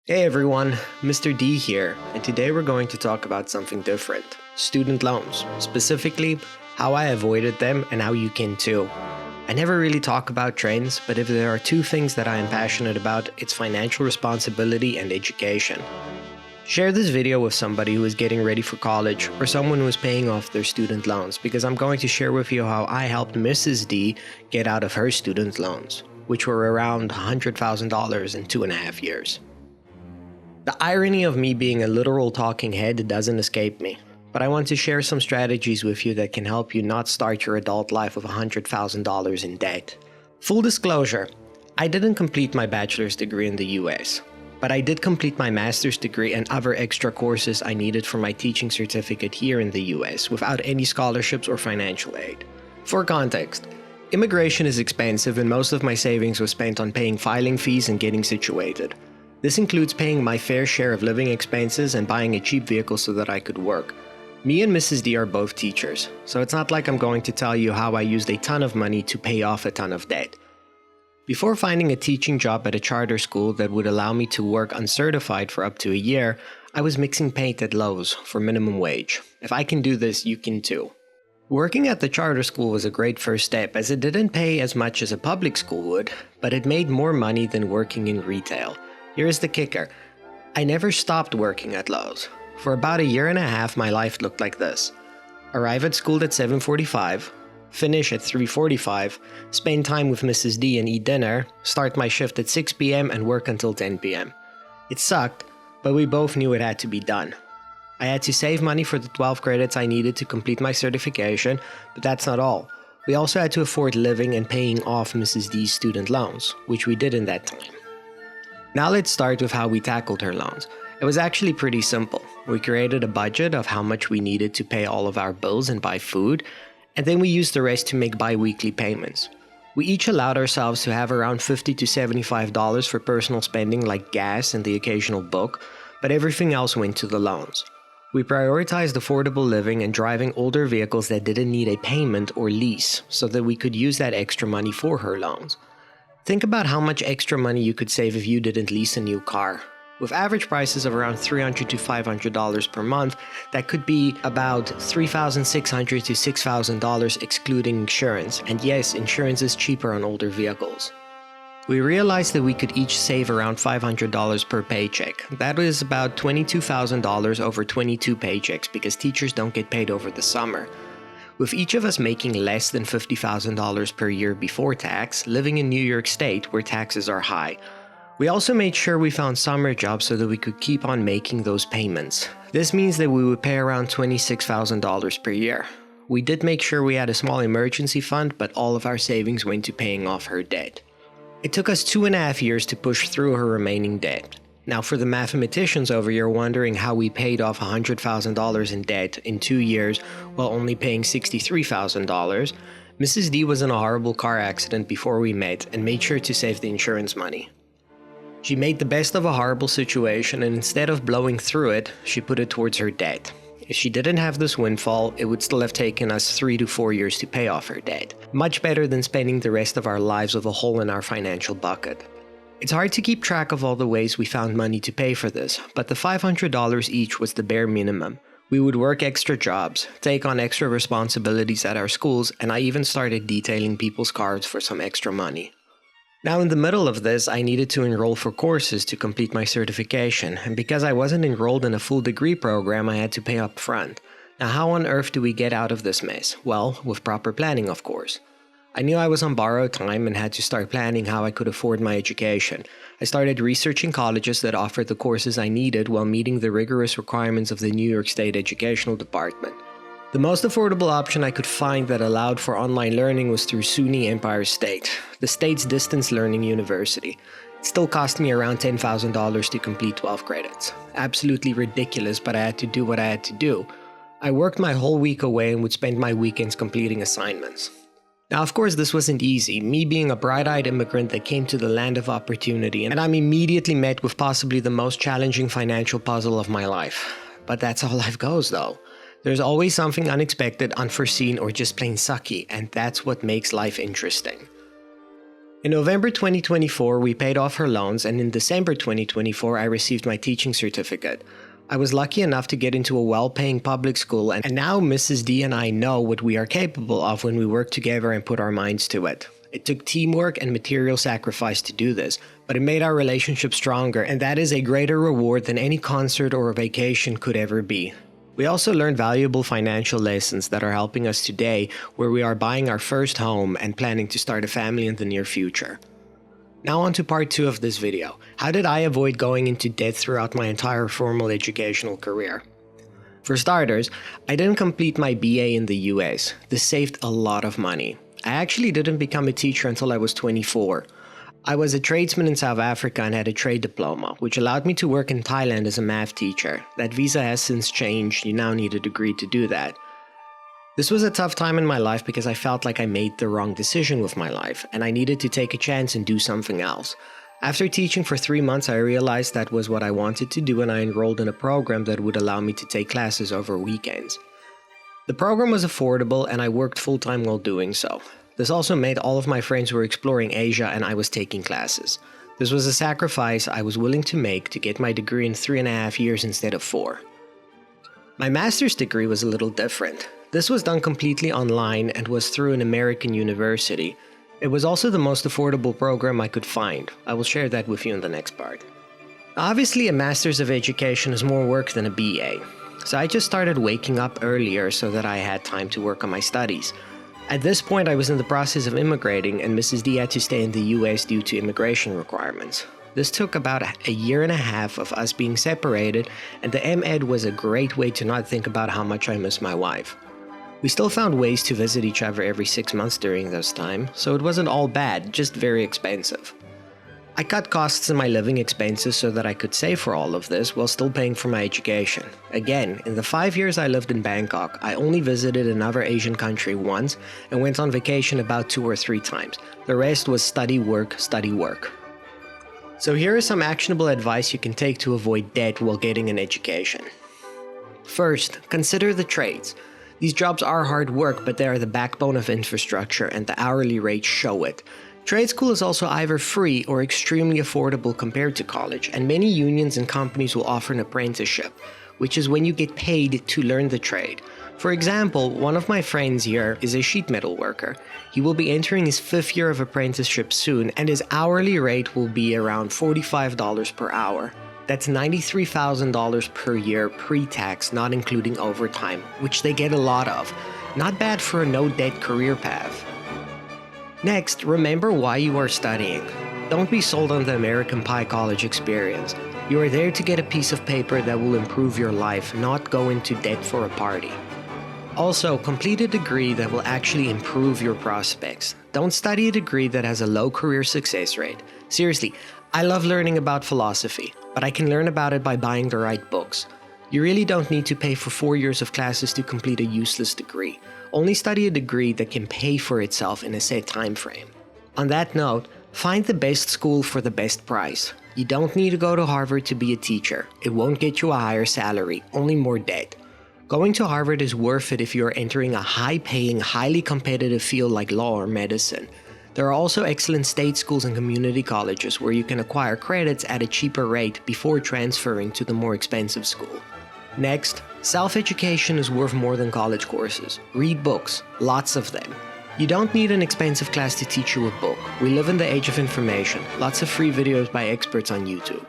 Hey everyone, Mr.D here, and today we're going to talk about something different. Student loans. Specifically, how I avoided them and how you can too. I never really talk about trends, but if there are two things that I am passionate about, it's financial responsibility and education. Share this video with somebody who is getting ready for college or someone who is paying off their student loans, because I'm going to share with you how I helped Mrs. D get out of her student loans, which were around $100,000 in 2.5 years. The irony of me being a literal talking head doesn't escape me, but I want to share some strategies with you that can help you not start your adult life with $100,000 in debt. Full disclosure, I didn't complete my bachelor's degree in the US, but I did complete my master's degree and other extra courses I needed for my teaching certificate here in the US without any scholarships or financial aid. For context, immigration is expensive and most of my savings was spent on paying filing fees and getting situated. This includes paying my fair share of living expenses and buying a cheap vehicle so that I could work. Me and Mrs. D are both teachers, so it's not like I'm going to tell you how I used a ton of money to pay off a ton of debt. Before finding a teaching job at a charter school that would allow me to work uncertified for up to a year, I was mixing paint at Lowe's for minimum wage. If I can do this, you can too. Working at the charter school was a great first step as it didn't pay as much as a public school would, but it made more money than working in retail. Here's the kicker. I never stopped working at Lowe's. For about 1.5 years, my life looked like this. Arrive at school at 7:45, finish at 3:45, spend time with Mrs. D and eat dinner, start my shift at 6 p.m. and work until 10 p.m. It sucked, but we both knew it had to be done. I had to save money for the 12 credits I needed to complete my certification, but that's not all. We also had to afford living and paying off Mrs. D's student loans, which we did in that time. Now let's start with how we tackled her loans. It was actually pretty simple. We created a budget of how much we needed to pay all of our bills and buy food, and then we used the rest to make bi-weekly payments. We each allowed ourselves to have around $50 to $75 for personal spending like gas and the occasional book, but everything else went to the loans. We prioritized affordable living and driving older vehicles that didn't need a payment or lease so that we could use that extra money for her loans. Think about how much extra money you could save if you didn't lease a new car. With average prices of around $300 to $500 per month, that could be about $3,600 to $6,000 excluding insurance. And yes, insurance is cheaper on older vehicles. We realized that we could each save around $500 per paycheck. That is about $22,000 over 22 paychecks because teachers don't get paid over the summer. With each of us making less than $50,000 per year before tax, living in New York State where taxes are high. We also made sure we found summer jobs so that we could keep on making those payments. This means that we would pay around $26,000 per year. We did make sure we had a small emergency fund, but all of our savings went to paying off her debt. It took us 2.5 years to push through her remaining debt. Now for the mathematicians over here wondering how we paid off $100,000 in debt in 2 years while only paying $63,000, Mrs. D was in a horrible car accident before we met and made sure to save the insurance money. She made the best of a horrible situation and instead of blowing through it, she put it towards her debt. If she didn't have this windfall, it would still have taken us 3 to 4 years to pay off her debt. Much better than spending the rest of our lives with a hole in our financial bucket. It's hard to keep track of all the ways we found money to pay for this, but the $500 each was the bare minimum. We would work extra jobs, take on extra responsibilities at our schools, and I even started detailing people's cars for some extra money. Now in the middle of this, I needed to enroll for courses to complete my certification, and because I wasn't enrolled in a full degree program, I had to pay up front. Now how on earth do we get out of this mess? Well, with proper planning, of course. I knew I was on borrowed time and had to start planning how I could afford my education. I started researching colleges that offered the courses I needed while meeting the rigorous requirements of the New York State Educational Department. The most affordable option I could find that allowed for online learning was through SUNY Empire State, the state's distance learning university. It still cost me around $10,000 to complete 12 credits. Absolutely ridiculous, but I had to do what I had to do. I worked my whole week away and would spend my weekends completing assignments. Now, of course, this wasn't easy, me being a bright-eyed immigrant that came to the land of opportunity, and I'm immediately met with possibly the most challenging financial puzzle of my life. But that's how life goes, though. There's always something unexpected, unforeseen, or just plain sucky, and that's what makes life interesting. In November 2024, we paid off her loans, and in December 2024, I received my teaching certificate. I was lucky enough to get into a well-paying public school, and now Mrs. D and I know what we are capable of when we work together and put our minds to it. It took teamwork and material sacrifice to do this, but it made our relationship stronger, and that is a greater reward than any concert or vacation could ever be. We also learned valuable financial lessons that are helping us today, where we are buying our first home and planning to start a family in the near future. Now on to part 2 of this video. How did I avoid going into debt throughout my entire formal educational career? For starters, I didn't complete my BA in the US. This saved a lot of money. I actually didn't become a teacher until I was 24. I was a tradesman in South Africa and had a trade diploma, which allowed me to work in Thailand as a math teacher. That visa has since changed. You now need a degree to do that. This was a tough time in my life because I felt like I made the wrong decision with my life, and I needed to take a chance and do something else. After teaching for 3 months, I realized that was what I wanted to do, and I enrolled in a program that would allow me to take classes over weekends. The program was affordable, and I worked full-time while doing so. This also made all of my friends were exploring Asia, and I was taking classes. This was a sacrifice I was willing to make to get my degree in 3.5 years instead of 4. My master's degree was a little different. This was done completely online and was through an American university. It was also the most affordable program I could find. I will share that with you in the next part. Obviously, a Master's of Education is more work than a BA, so I just started waking up earlier so that I had time to work on my studies. At this point, I was in the process of immigrating, and Mrs. D had to stay in the US due to immigration requirements. This took about a year and a half of us being separated, and the M.Ed was a great way to not think about how much I miss my wife. We still found ways to visit each other every 6 months during this time, so it wasn't all bad, just very expensive. I cut costs in my living expenses so that I could save for all of this while still paying for my education. Again, in the 5 years I lived in Bangkok, I only visited another Asian country once and went on vacation about 2 or 3 times. The rest was study, work, study, work. So here is some actionable advice you can take to avoid debt while getting an education. First, consider the trades. These jobs are hard work, but they are the backbone of infrastructure, and the hourly rates show it. Trade school is also either free or extremely affordable compared to college, and many unions and companies will offer an apprenticeship, which is when you get paid to learn the trade. For example, one of my friends here is a sheet metal worker. He will be entering his 5th year of apprenticeship soon, and his hourly rate will be around $45 per hour. That's $93,000 per year pre-tax, not including overtime, which they get a lot of. Not bad for a no-debt career path. Next, remember why you are studying. Don't be sold on the American Pie college experience. You are there to get a piece of paper that will improve your life, not go into debt for a party. Also, complete a degree that will actually improve your prospects. Don't study a degree that has a low career success rate. Seriously, I love learning about philosophy, but I can learn about it by buying the right books. You really don't need to pay for 4 years of classes to complete a useless degree. Only study a degree that can pay for itself in a set time frame. On that note, find the best school for the best price. You don't need to go to Harvard to be a teacher. It won't get you a higher salary, only more debt. Going to Harvard is worth it if you are entering a high-paying, highly competitive field like law or medicine. There are also excellent state schools and community colleges where you can acquire credits at a cheaper rate before transferring to the more expensive school. Next, self-education is worth more than college courses. Read books, lots of them. You don't need an expensive class to teach you a book. We live in the age of information, lots of free videos by experts on YouTube.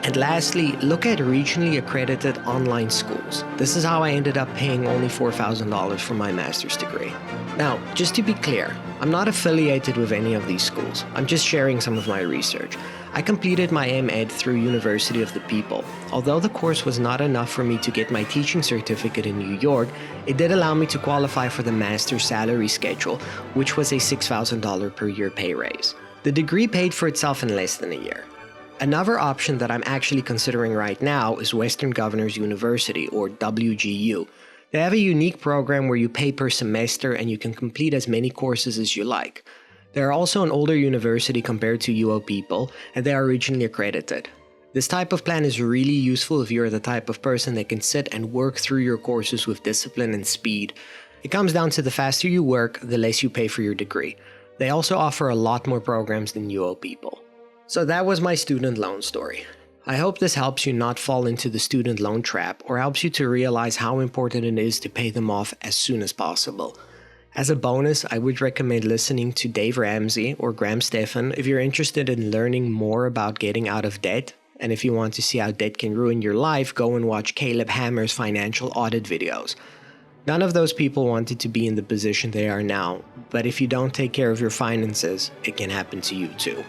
And lastly, look at regionally accredited online schools. This is how I ended up paying only $4,000 for my master's degree. Now, just to be clear, I'm not affiliated with any of these schools. I'm just sharing some of my research. I completed my M.Ed through University of the People. Although the course was not enough for me to get my teaching certificate in New York, it did allow me to qualify for the master's salary schedule, which was a $6,000 per year pay raise. The degree paid for itself in less than a year. Another option that I'm actually considering right now is Western Governors University, or WGU. They have a unique program where you pay per semester and you can complete as many courses as you like. They are also an older university compared to UO People, and they are regionally accredited. This type of plan is really useful if you're the type of person that can sit and work through your courses with discipline and speed. It comes down to the faster you work, the less you pay for your degree. They also offer a lot more programs than you owe people. So that was my student loan story. I hope this helps you not fall into the student loan trap or helps you to realize how important it is to pay them off as soon as possible. As a bonus, I would recommend listening to Dave Ramsey or Graham Stephan if you're interested in learning more about getting out of debt. And if you want to see how debt can ruin your life, go and watch Caleb Hammer's financial audit videos. None of those people wanted to be in the position they are now, but if you don't take care of your finances, it can happen to you too.